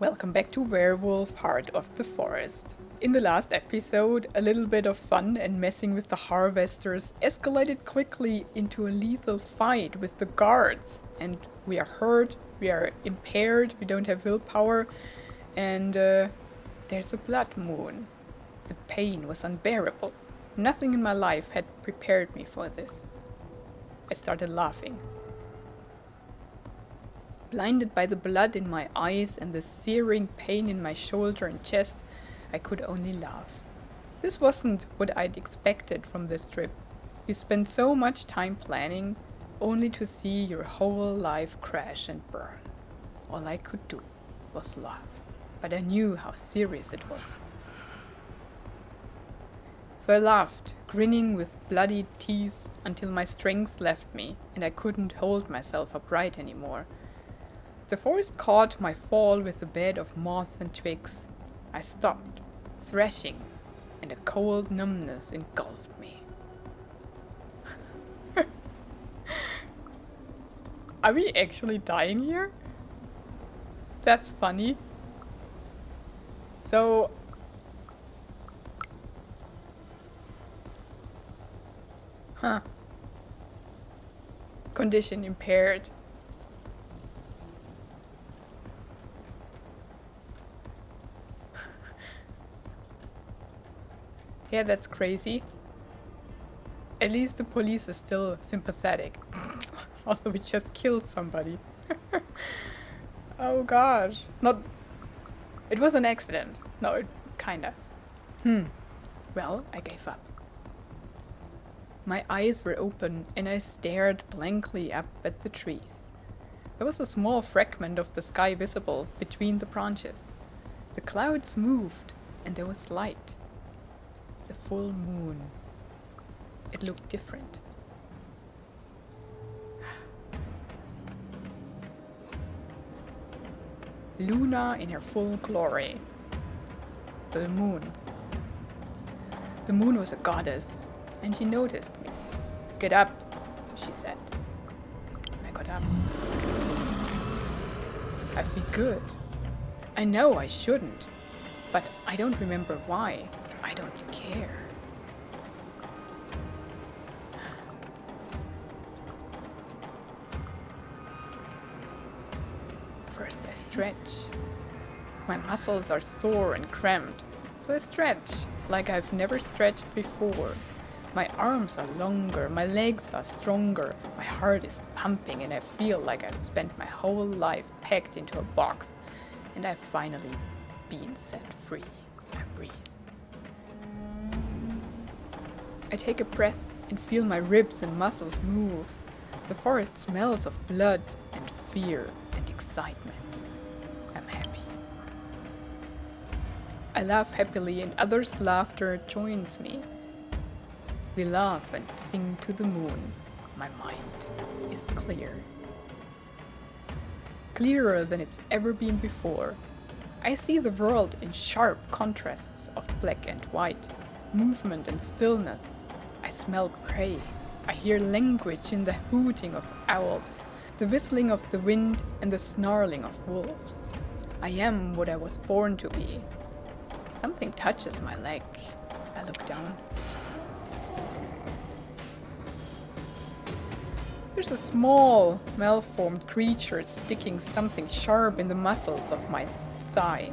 Welcome back to Werewolf, Heart of the Forest. In the last episode, a little bit of fun and messing with the harvesters escalated quickly into a lethal fight with the guards. And we are hurt, we are impaired, we don't have willpower, and there's a blood moon. The pain was unbearable. Nothing in my life had prepared me for this. I started laughing. Blinded by the blood in my eyes and the searing pain in my shoulder and chest, I could only laugh. This wasn't what I'd expected from this trip. You spend so much time planning, only to see your whole life crash and burn. All I could do was laugh, but I knew how serious it was. So I laughed, grinning with bloody teeth until my strength left me and I couldn't hold myself upright anymore. The forest caught my fall with a bed of moss and twigs. I stopped, thrashing, and a cold numbness engulfed me. Are we actually dying here? That's funny. So... Condition impaired. Yeah, that's crazy. At least the police is still sympathetic. Although we just killed somebody. Oh gosh. It was an accident. No, kinda. Well, I gave up. My eyes were open and I stared blankly up at the trees. There was a small fragment of the sky visible between the branches. The clouds moved and there was light. The full moon. It looked different. Luna in her full glory. So the moon. The moon was a goddess, and she noticed me. "Get up," she said. I got up. I feel good. I know I shouldn't, but I don't remember why. I don't care. First I stretch. My muscles are sore and cramped, so I stretch like I've never stretched before. My arms are longer, my legs are stronger, my heart is pumping and I feel like I've spent my whole life packed into a box and I've finally been set free. I breathe. I take a breath and feel my ribs and muscles move. The forest smells of blood and fear and excitement. I'm happy. I laugh happily and others' laughter joins me. We laugh and sing to the moon. My mind is clear. Clearer than it's ever been before. I see the world in sharp contrasts of black and white, movement and stillness. I smell prey. I hear language in the hooting of owls, the whistling of the wind and the snarling of wolves. I am what I was born to be. Something touches my leg. I look down. There's a small, malformed creature sticking something sharp in the muscles of my thigh.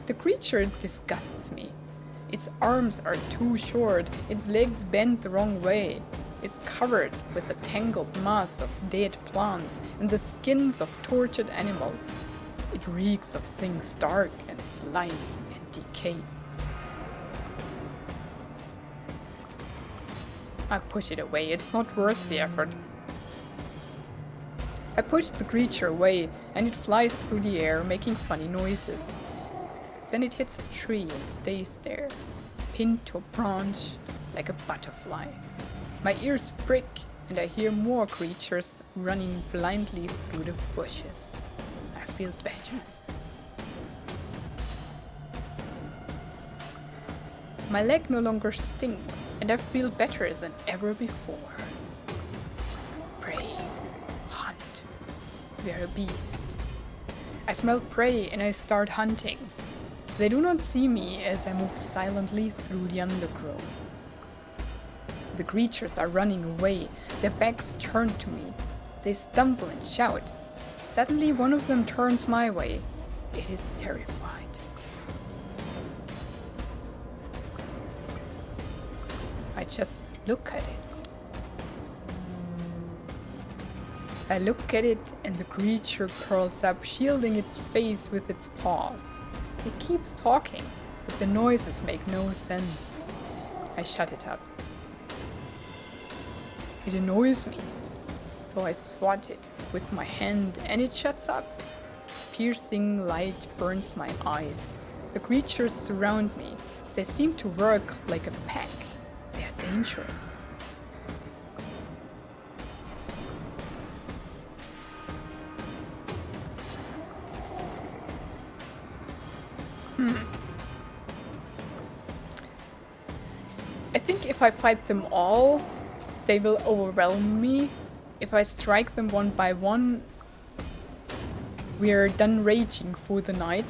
The creature disgusts me. Its arms are too short, its legs bend the wrong way. It's covered with a tangled mass of dead plants and the skins of tortured animals. It reeks of things dark and slimy and decayed. I push it away, it's not worth the effort. I push the creature away and it flies through the air, making funny noises. Then it hits a tree and stays there, pinned to a branch like a butterfly. My ears prick and I hear more creatures running blindly through the bushes. I feel better. My leg no longer stings and I feel better than ever before. Prey, hunt, we're a beast. I smell prey and I start hunting. They do not see me as I move silently through the undergrowth. The creatures are running away, their backs turned to me. They stumble and shout. Suddenly one of them turns my way. It is terrified. I just look at it. I look at it and the creature curls up, shielding its face with its paws. It keeps talking, but the noises make no sense. I shut it up. It annoys me, so I swat it with my hand and it shuts up. Piercing light burns my eyes. The creatures surround me. They seem to work like a pack. They are dangerous. I think if I fight them all, they will overwhelm me. If I strike them one by one, we're done raging for the night.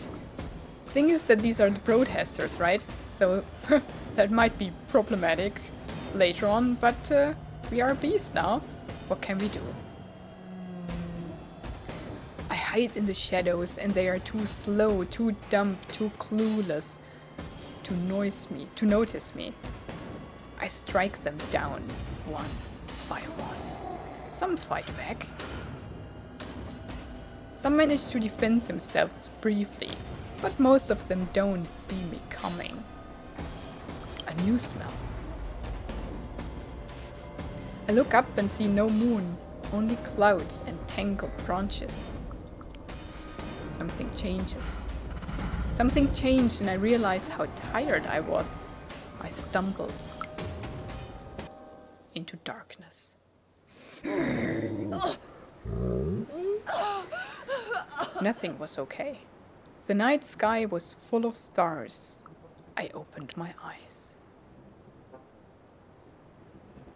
Thing is that these are the protesters, right? So that might be problematic later on, but we are beasts now. What can we do? I hide in the shadows and they are too slow, too dumb, too clueless to notice me. I strike them down one by one. Some fight back. Some manage to defend themselves briefly, but most of them don't see me coming. A new smell. I look up and see no moon, only clouds and tangled branches. Something changes. Something changed and I realized how tired I was. I stumbled into darkness. Nothing was okay. The night sky was full of stars. I opened my eyes.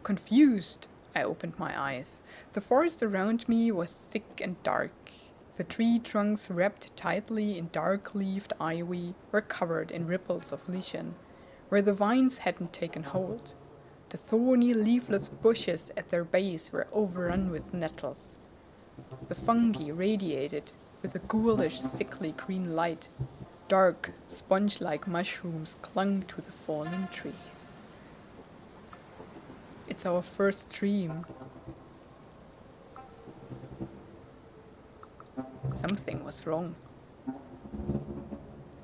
Confused, I opened my eyes. The forest around me was thick and dark. The tree trunks wrapped tightly in dark-leaved ivy were covered in ripples of lichen, where the vines hadn't taken hold. The thorny, leafless bushes at their base were overrun with nettles. The fungi radiated with a ghoulish, sickly green light. Dark, sponge-like mushrooms clung to the fallen trees. It's our first dream. Something was wrong.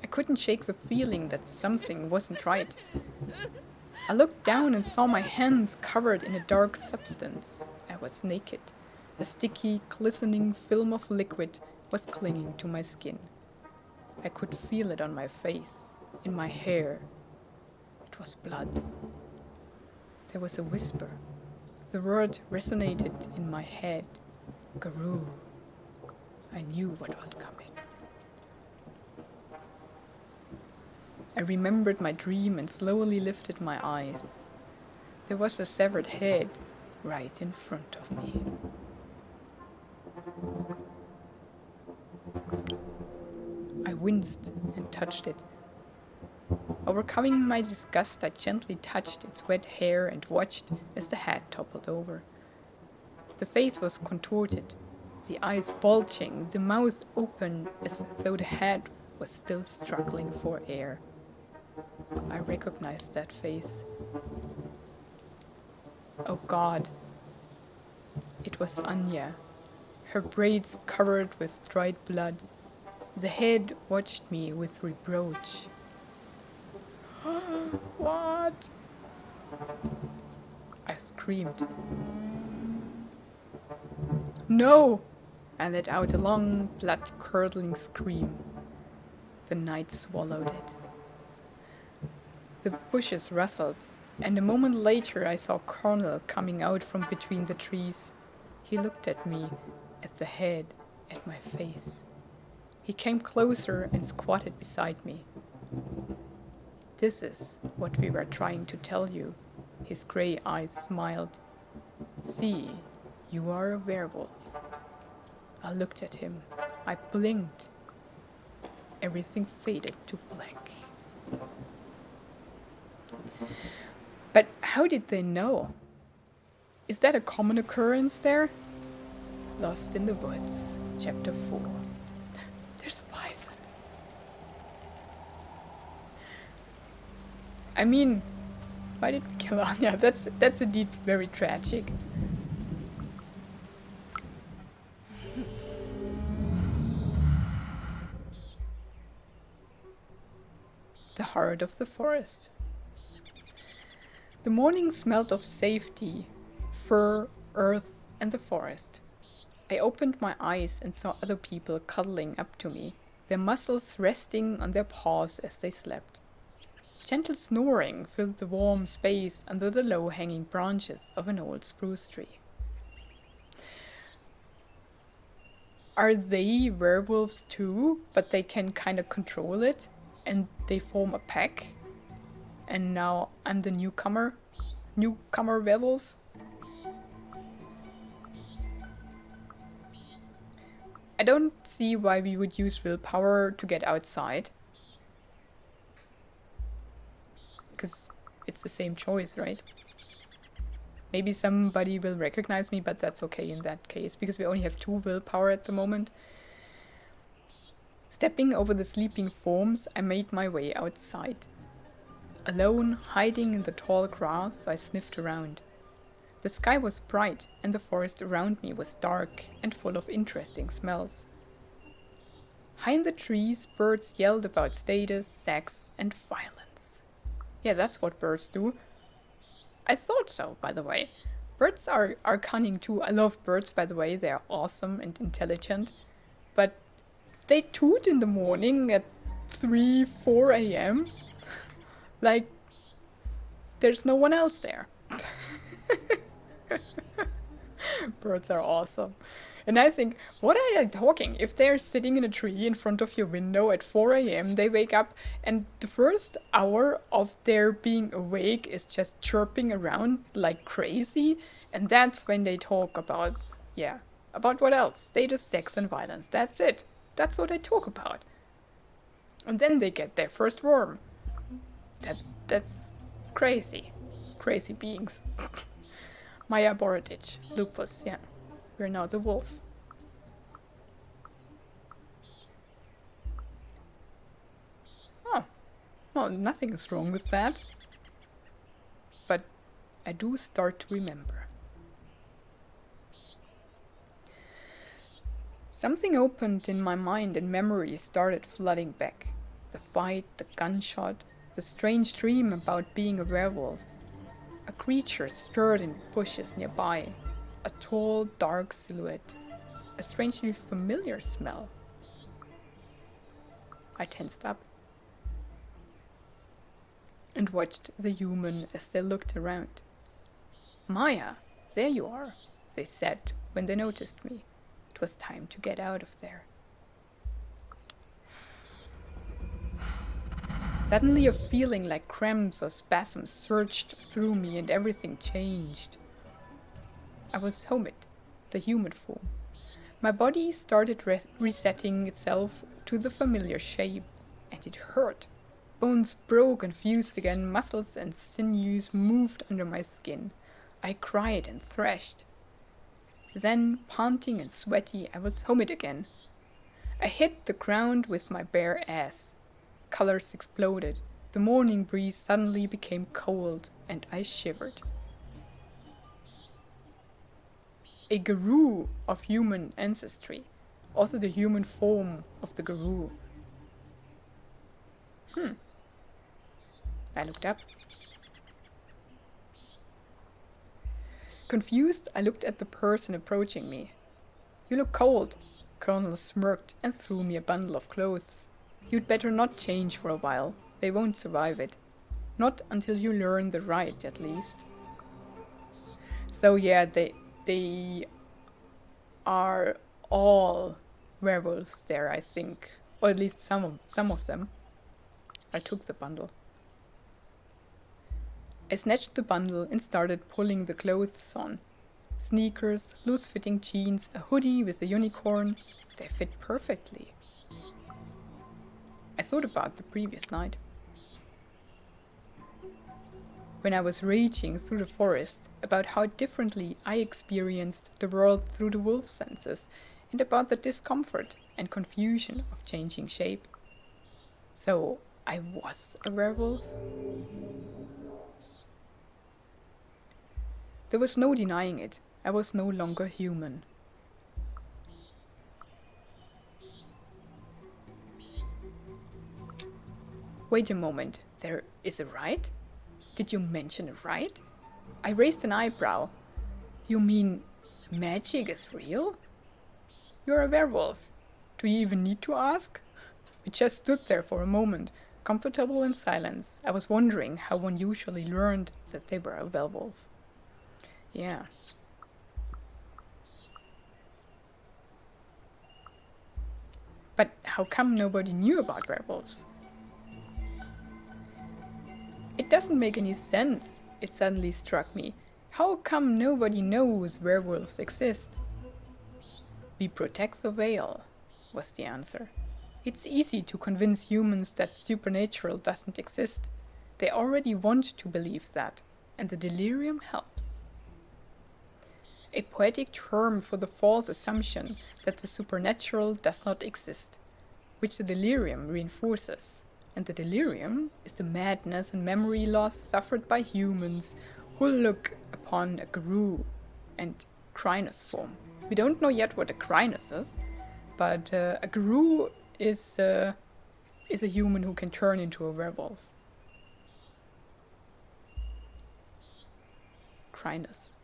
I couldn't shake the feeling that something wasn't right. I looked down and saw my hands covered in a dark substance. I was naked. A sticky, glistening film of liquid was clinging to my skin. I could feel it on my face, in my hair. It was blood. There was a whisper. The word resonated in my head. Garou. I knew what was coming. I remembered my dream and slowly lifted my eyes. There was a severed head right in front of me. I winced and touched it. Overcoming my disgust, I gently touched its wet hair and watched as the head toppled over. The face was contorted, the eyes bulging, the mouth open as though the head was still struggling for air. I recognized that face. Oh God. It was Anya, her braids covered with dried blood. The head watched me with reproach. What? I screamed. No! I let out a long, blood-curdling scream. The night swallowed it. The bushes rustled, and a moment later I saw Cornell coming out from between the trees. He looked at me, at the head, at my face. He came closer and squatted beside me. This is what we were trying to tell you. His grey eyes smiled. See, you are a werewolf. I looked at him. I blinked. everything faded to black. But how did they know? Is that a common occurrence there? Lost in the Woods, Chapter 4. There's a bison. I mean, why did we kill Anya? That's indeed very tragic. The heart of the forest. The morning smelled of safety, fur, earth, and the forest. I opened my eyes and saw other people cuddling up to me, their muscles resting on their paws as they slept. Gentle snoring filled the warm space under the low-hanging branches of an old spruce tree. Are they werewolves too, but they can kind of control it, and they form a pack? And now I'm the newcomer werewolf? I don't see why we would use willpower to get outside. Because it's the same choice, right? Maybe somebody will recognize me, but that's okay in that case, because we only have 2 willpower at the moment. Stepping over the sleeping forms, I made my way outside. Alone, hiding in the tall grass, I sniffed around. The sky was bright, and the forest around me was dark and full of interesting smells. High in the trees, birds yelled about status, sex, and violence. Yeah, that's what birds do. I thought so, by the way. Birds are cunning too. I love birds, by the way. They are awesome and intelligent. But they toot in the morning at 3, 4 a.m. Like, there's no one else there. Birds are awesome. And I think, what are they talking? If they're sitting in a tree in front of your window at 4 a.m., they wake up, and the first hour of their being awake is just chirping around like crazy, and that's when they talk about, about what else? Status, sex, and violence. That's it. That's what they talk about. And then they get their first worm. That's crazy. Crazy beings. Maia Boroditch, lupus, yeah. We're now the wolf. Oh, well, nothing is wrong with that. But I do start to remember. Something opened in my mind and memories started flooding back. The fight, the gunshot, the strange dream about being a werewolf. A creature stirred in bushes nearby. A tall, dark silhouette. A strangely familiar smell. I tensed up and watched the human as they looked around. Maia, there you are, they said when they noticed me. It was time to get out of there. Suddenly a feeling like cramps or spasms surged through me and everything changed. I was Homid, the human form. My body started resetting itself to the familiar shape, and it hurt. Bones broke and fused again, muscles and sinews moved under my skin. I cried and thrashed. Then, panting and sweaty, I was Homid again. I hit the ground with my bare ass. Colors exploded. The morning breeze suddenly became cold, and I shivered. A guru of human ancestry. Also the human form of the guru. I looked up. Confused, I looked at the person approaching me. You look cold. Colonel smirked and threw me a bundle of clothes. You'd better not change for a while. They won't survive it. Not until you learn the right, at least. So yeah, they are all werewolves there, I think. Or at least some of them. I took the bundle. I snatched the bundle and started pulling the clothes on. Sneakers, loose-fitting jeans, a hoodie with a unicorn. They fit perfectly. thought about the previous night. When I was raging through the forest about how differently I experienced the world through the wolf senses, and about the discomfort and confusion of changing shape. So I was a werewolf? There was no denying it. I was no longer human. Wait a moment, there is a right? Did you mention a right? I raised an eyebrow. You mean magic is real? You're a werewolf. Do you even need to ask? We just stood there for a moment, comfortable in silence. I was wondering how one usually learned that they were a werewolf. Yeah. But how come nobody knew about werewolves? It doesn't make any sense, it suddenly struck me. How come nobody knows werewolves exist? We protect the veil, was the answer. It's easy to convince humans that supernatural doesn't exist. They already want to believe that, and the delirium helps. A poetic term for the false assumption that the supernatural does not exist, which the delirium reinforces. And the delirium is the madness and memory loss suffered by humans who look upon a guru and crynus form. We don't know yet what a crynus is, but a guru is a human who can turn into a werewolf. Crynus.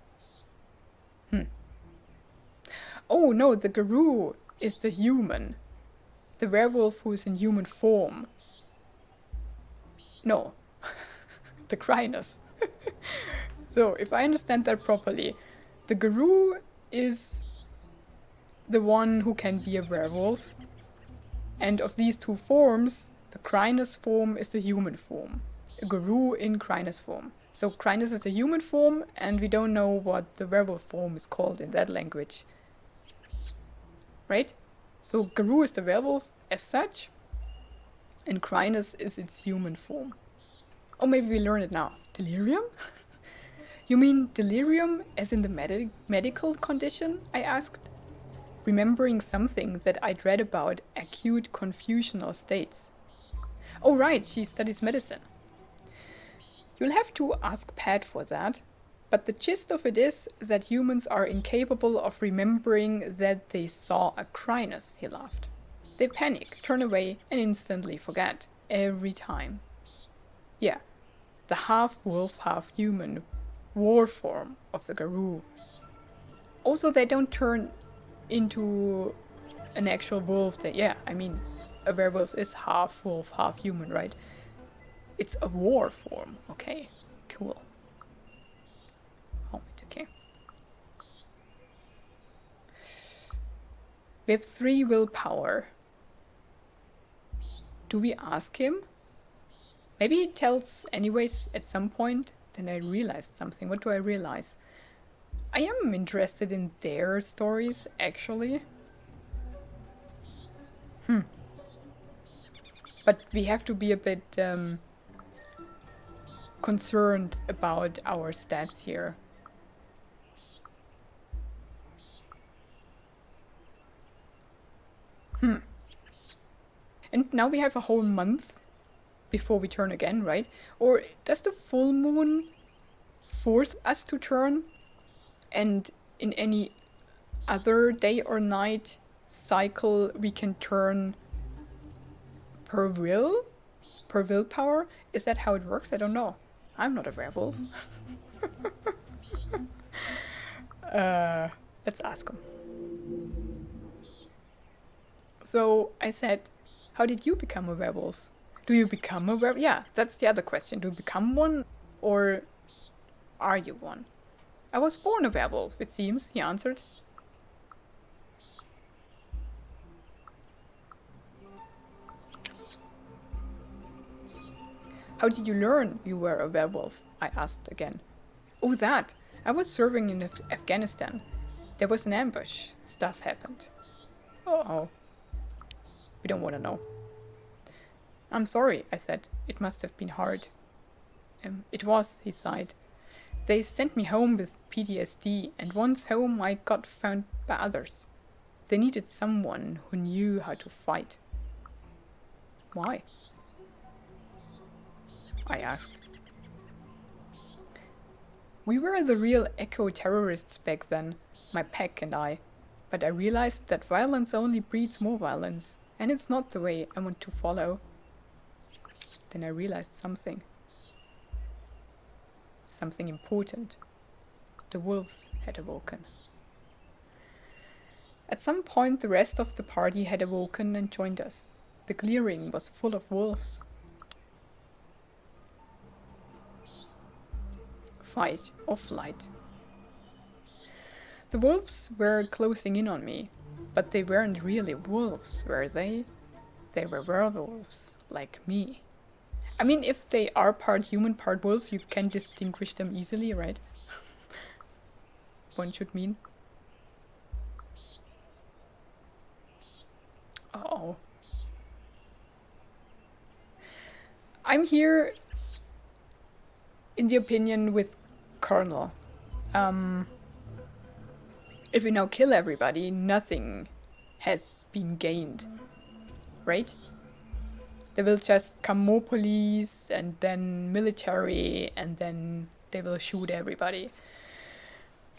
Oh no, the guru is the human. The werewolf who is in human form. No, the crynus. So, if I understand that properly, the guru is the one who can be a werewolf, and of these two forms, the crynus form is the human form. A guru in crynus form. So crynus is a human form, and we don't know what the werewolf form is called in that language. Right? So guru is the werewolf as such, and crynus is its human form. Or maybe we learn it now. Delirium? You mean delirium as in the medical condition? I asked, remembering something that I'd read about acute confusional states. Oh right, she studies medicine. You'll have to ask Pat for that, but the gist of it is that humans are incapable of remembering that they saw a crynus, he laughed. They panic, turn away, and instantly forget. Every time. Yeah, the half-wolf, half-human war form of the guru. Also, they don't turn into an actual wolf. A werewolf is half-wolf, half-human, right? It's a war form. Okay, cool. Okay. We have 3 willpower. Do we ask him? Maybe he tells anyways at some point. Then I realized something. What do I realize? I am interested in their stories, actually. But we have to be a bit concerned about our stats here. And now we have a whole month before we turn again, right? Or does the full moon force us to turn? And in any other day or night cycle we can turn per willpower? Is that how it works? I don't know. I'm not a werewolf. Let's ask him. So I said, how did you become a werewolf? Do you become a werewolf? Yeah, that's the other question. Do you become one, or are you one? I was born a werewolf, it seems, he answered. How did you learn you were a werewolf? I asked again. Oh, that! I was serving in Afghanistan. There was an ambush. Stuff happened. Uh-oh. We don't want to know. I'm sorry, I said. It must have been hard. It was, he sighed. They sent me home with PTSD, and once home I got found by others. They needed someone who knew how to fight. Why? I asked. We were the real eco-terrorists back then, my pack and I. But I realized that violence only breeds more violence, and it's not the way I want to follow. Then I realized something. Something important. The wolves had awoken. At some point the rest of the party had awoken and joined us. The clearing was full of wolves. Fight or flight. The wolves were closing in on me, but they weren't really wolves, were they? They were werewolves, like me. I mean, if they are part human, part wolf, you can distinguish them easily, right? One should mean. Uh-oh. I'm here in the opinion with Colonel. If we now kill everybody, nothing has been gained, right? There will just come more police and then military and then they will shoot everybody.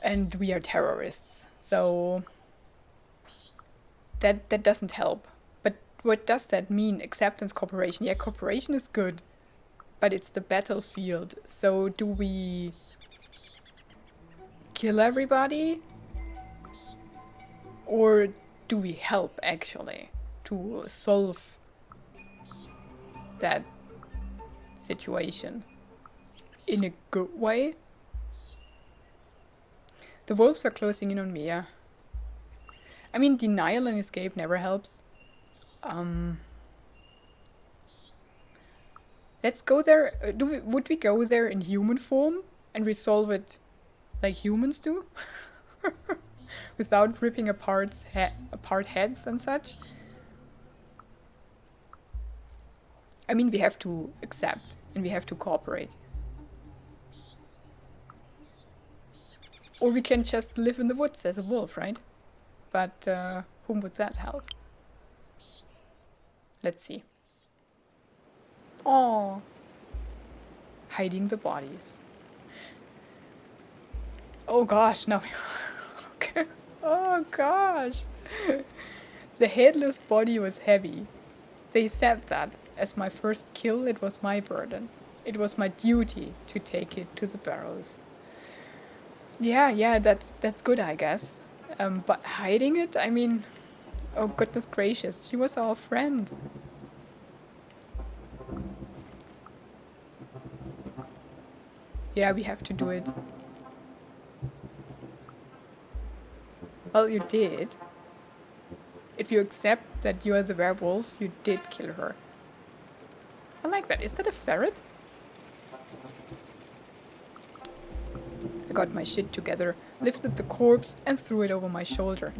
And we are terrorists, so that doesn't help. But what does that mean? Acceptance, cooperation. Yeah, cooperation is good, but it's the battlefield. So do we kill everybody? Or do we help actually to solve that situation in a good way? The wolves are closing in on me, yeah. I mean, denial and escape never helps. Let's go there. Would we go there in human form and resolve it like humans do? Without ripping apart heads and such? I mean, we have to accept and we have to cooperate. Or we can just live in the woods as a wolf, right? But whom would that help? Let's see. Oh, hiding the bodies. Oh gosh, now okay. Oh gosh. The headless body was heavy. They said that as my first kill, it was my burden. It was my duty to take it to the Barrows. Yeah, that's good, I guess. But hiding it, I mean, oh goodness gracious, she was our friend. Yeah, we have to do it. Well, you did. If you accept that you are the werewolf, you did kill her. I like that. Is that a ferret? I got my shit together, lifted the corpse and threw it over my shoulder.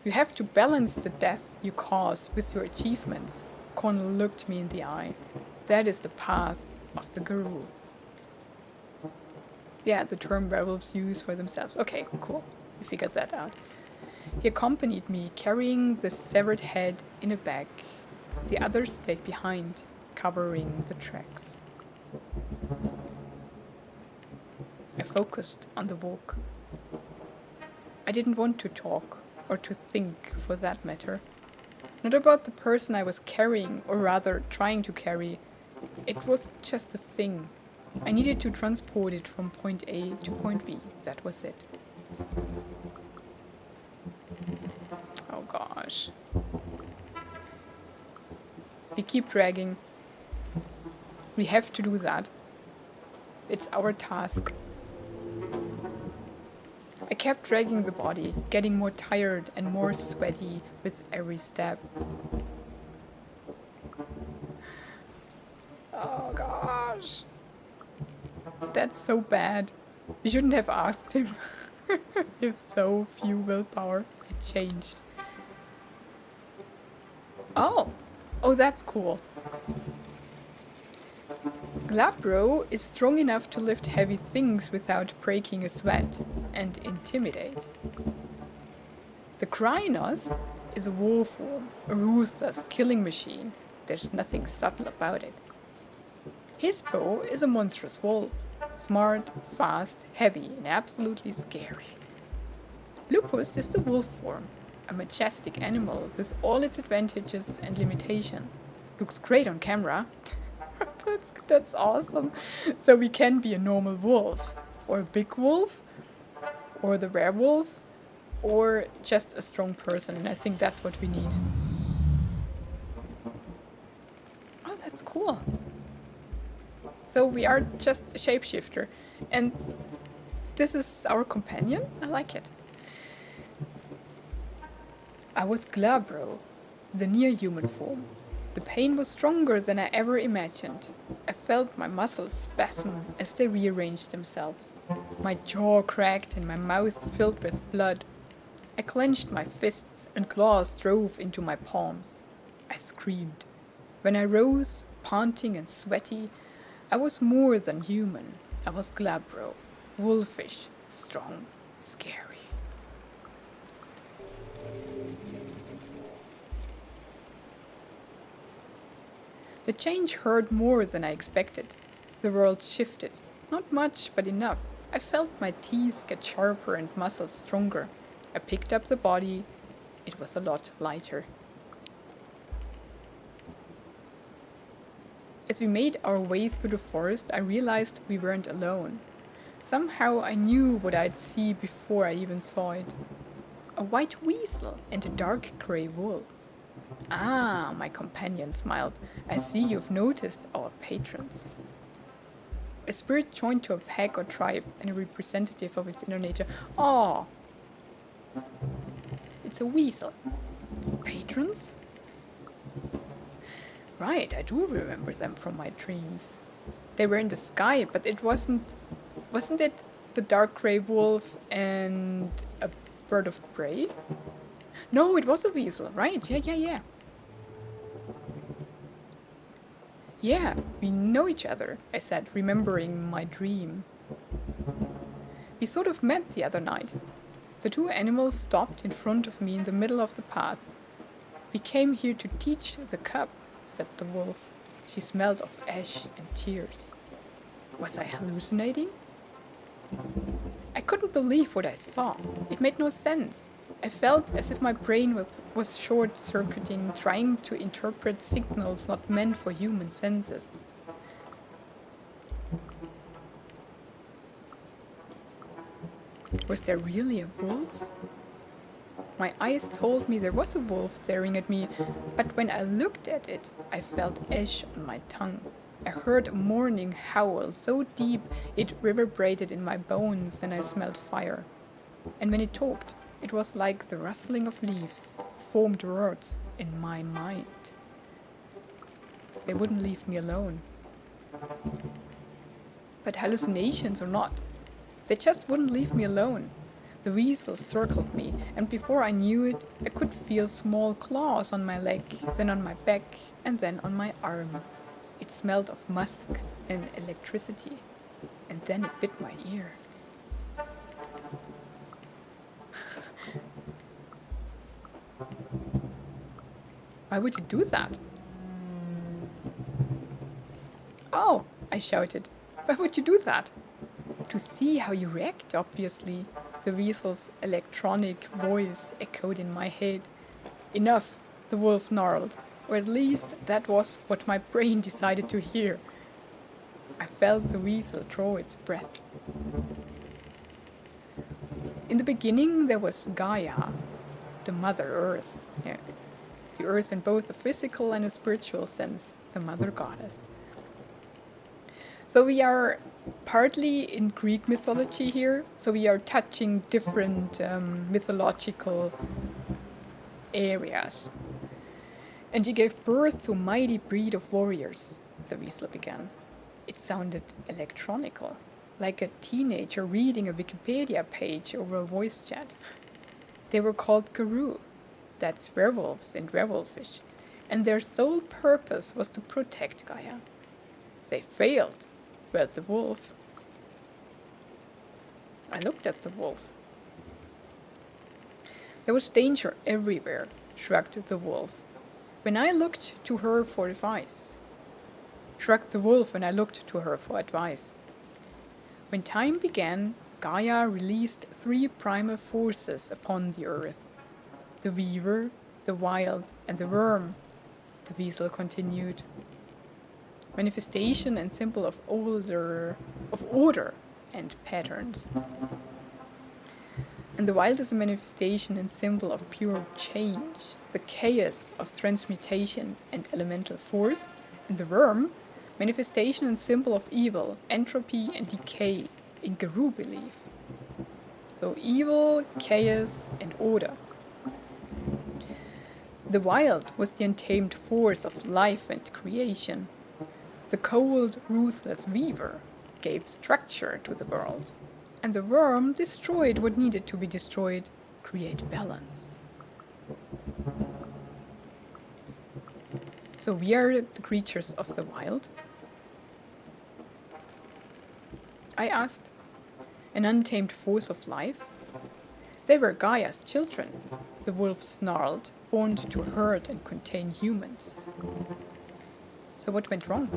You have to balance the death you cause with your achievements. Connell looked me in the eye. That is the path of the guru. Yeah, the term werewolves use for themselves. Okay, cool. We figured that out. He accompanied me, carrying the severed head in a bag. The others stayed behind, covering the tracks. I focused on the walk. I didn't want to talk, or to think for that matter. Not about the person I was carrying, or rather trying to carry. It was just a thing. I needed to transport it from point A to point B. That was it. Oh gosh. We keep dragging. We have to do that. It's our task. I kept dragging the body, getting more tired and more sweaty with every step. Oh gosh. That's so bad. We shouldn't have asked him. He have so few willpower. It changed. Oh, that's cool. Glabro is strong enough to lift heavy things without breaking a sweat and intimidate. The Krynos is a wolf form, a ruthless killing machine. There's nothing subtle about it. Hispo is a monstrous wolf, smart, fast, heavy, and absolutely scary. Lupus is the wolf form, a majestic animal with all its advantages and limitations. Looks great on camera. That's awesome. So we can be a normal wolf, or a big wolf, or the werewolf, or just a strong person, and I think that's what we need. Oh, that's cool. So we are just a shapeshifter, and this is our companion? I like it. I was Glabro, the near-human form. The pain was stronger than I ever imagined. I felt my muscles spasm as they rearranged themselves. My jaw cracked and my mouth filled with blood. I clenched my fists and claws drove into my palms. I screamed. When I rose, panting and sweaty, I was more than human. I was Glabro, wolfish, strong, scary. The change hurt more than I expected. The world shifted. Not much, but enough. I felt my teeth get sharper and muscles stronger. I picked up the body. It was a lot lighter. As we made our way through the forest, I realized we weren't alone. Somehow I knew what I'd see before I even saw it. A white weasel and a dark grey wolf. Ah, my companion smiled. I see you've noticed our patrons. A spirit joined to a pack or tribe and a representative of its inner nature. Oh, it's a weasel. Patrons? Right, I do remember them from my dreams. They were in the sky, but it wasn't it the dark grey wolf and a bird of prey? No, it was a weasel, right? Yeah. Yeah, we know each other, I said, remembering my dream. We sort of met the other night. The two animals stopped in front of me in the middle of the path. We came here to teach the cub, said the wolf. She smelled of ash and tears. Was I hallucinating? I couldn't believe what I saw. It made no sense. I felt as if my brain was short-circuiting, trying to interpret signals not meant for human senses. Was there really a wolf? My eyes told me there was a wolf staring at me, but when I looked at it, I felt ash on my tongue. I heard a mourning howl so deep it reverberated in my bones, and I smelled fire. And when it talked, it was like the rustling of leaves, formed words in my mind. They wouldn't leave me alone. But hallucinations or not, they just wouldn't leave me alone. The weasel circled me, and before I knew it, I could feel small claws on my leg, then on my back, and then on my arm. It smelled of musk and electricity, and then it bit my ear. Why would you do that? Oh, I shouted. Why would you do that? To see how you react, obviously. The weasel's electronic voice echoed in my head. Enough, the wolf snarled. Or at least that was what my brain decided to hear. I felt the weasel draw its breath. In the beginning there was Gaia, the Mother Earth. Yeah. The Earth in both a physical and a spiritual sense, the Mother Goddess. So we are partly in Greek mythology here, so we are touching different mythological areas. And she gave birth to a mighty breed of warriors, the weasel began. It sounded electronical, like a teenager reading a Wikipedia page over a voice chat. They were called Guru, that's werewolves and werewolfish, and their sole purpose was to protect Gaia. They failed, wailed the wolf. I looked at the wolf. There was danger everywhere, shrugged the wolf. When I looked to her for advice. Shrugged the wolf when I looked to her for advice. When time began, Gaia released 3 primal forces upon the earth. The weaver, the wild, and the worm, the weasel continued. Manifestation and symbol of order and patterns. And the wild is a manifestation and symbol of pure change, the chaos of transmutation and elemental force, and the worm, manifestation and symbol of evil, entropy and decay in Guru belief. So evil, chaos, and order. The wild was the untamed force of life and creation. The cold, ruthless weaver gave structure to the world. And the worm destroyed what needed to be destroyed, create balance. So we are the creatures of the wild? I asked. An untamed force of life? They were Gaia's children, the wolf snarled, born to herd and contain humans. So what went wrong?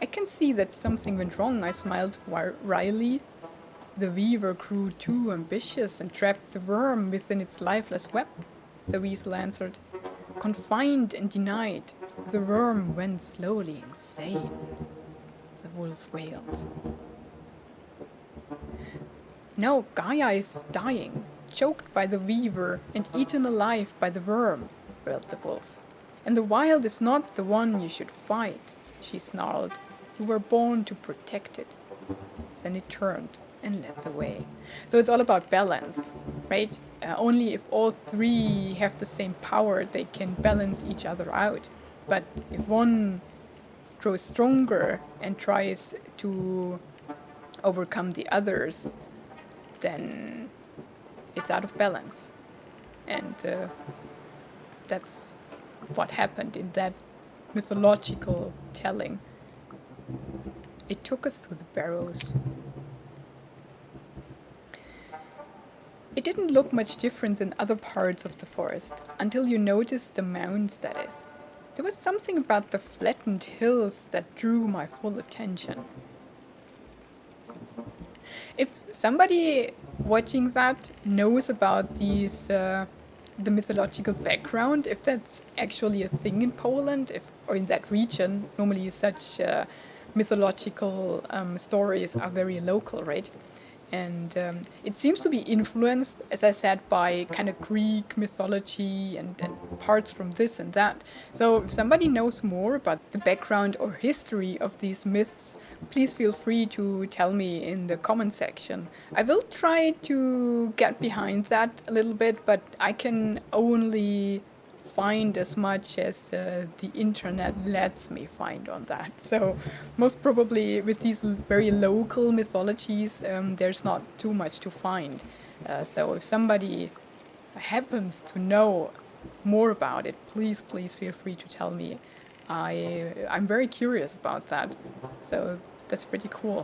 I can see that something went wrong, I smiled wryly. The weaver grew too ambitious and trapped the worm within its lifeless web, the weasel answered. Confined and denied, the worm went slowly insane, the wolf wailed. Now Gaia is dying, choked by the weaver and eaten alive by the worm, wailed the wolf. And the wild is not the one you should fight, she snarled. You were born to protect it. Then it turned and led the way. So it's all about balance, right? Only if all 3 have the same power, they can balance each other out. But if one grows stronger and tries to overcome the others, then it's out of balance. And that's what happened in that mythological telling. It took us to the Barrows. It didn't look much different than other parts of the forest, until you noticed the mounds, that is. There was something about the flattened hills that drew my full attention. If somebody watching that knows about these, the mythological background, if that's actually a thing in Poland, or in that region, normally such mythological stories are very local, right? And it seems to be influenced, as I said, by kind of Greek mythology and parts from this and that. So if somebody knows more about the background or history of these myths, please feel free to tell me in the comment section. I will try to get behind that a little bit, but I can only find as much as the internet lets me find on that. So most probably with these very local mythologies, there's not too much to find. So if somebody happens to know more about it, please feel free to tell me. I'm very curious about that. So that's pretty cool.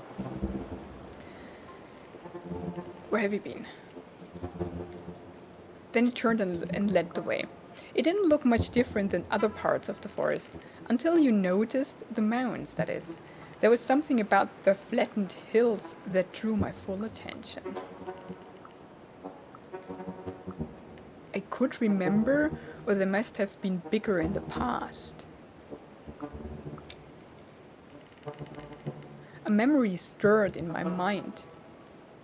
Where have you been? Then he turned and led the way. It didn't look much different than other parts of the forest, until you noticed the mounds, that is. There was something about the flattened hills that drew my full attention. I could remember, or they must have been bigger in the past. A memory stirred in my mind.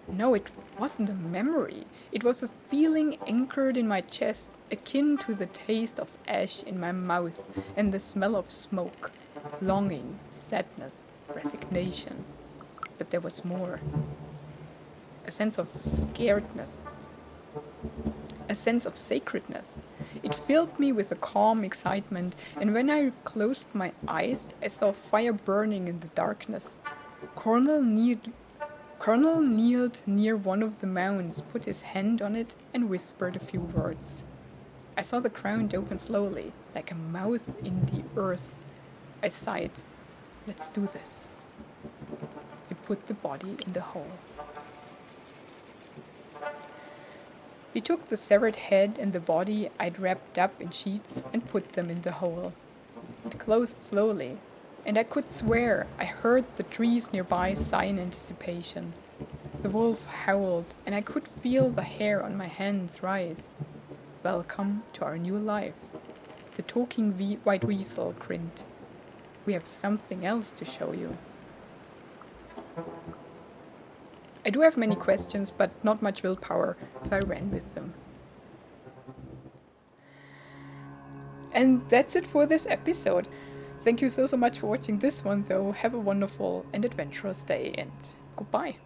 No, it wasn't a memory. It was a feeling anchored in my chest, akin to the taste of ash in my mouth and the smell of smoke. Longing, sadness, resignation. But there was more. A sense of scaredness. A sense of sacredness. It filled me with a calm excitement, and when I closed my eyes, I saw fire burning in the darkness. Colonel kneeled near one of the mounds, put his hand on it, and whispered a few words. I saw the ground open slowly, like a mouth in the earth. I sighed. Let's do this. I put the body in the hole. We took the severed head and the body I'd wrapped up in sheets and put them in the hole. It closed slowly, and I could swear I heard the trees nearby sigh in anticipation. The wolf howled, and I could feel the hair on my hands rise. Welcome to our new life. The talking white weasel grinned. We have something else to show you. I do have many questions, but not much willpower, so I ran with them. And that's it for this episode. Thank you so much for watching this one, though. Have a wonderful and adventurous day, and goodbye.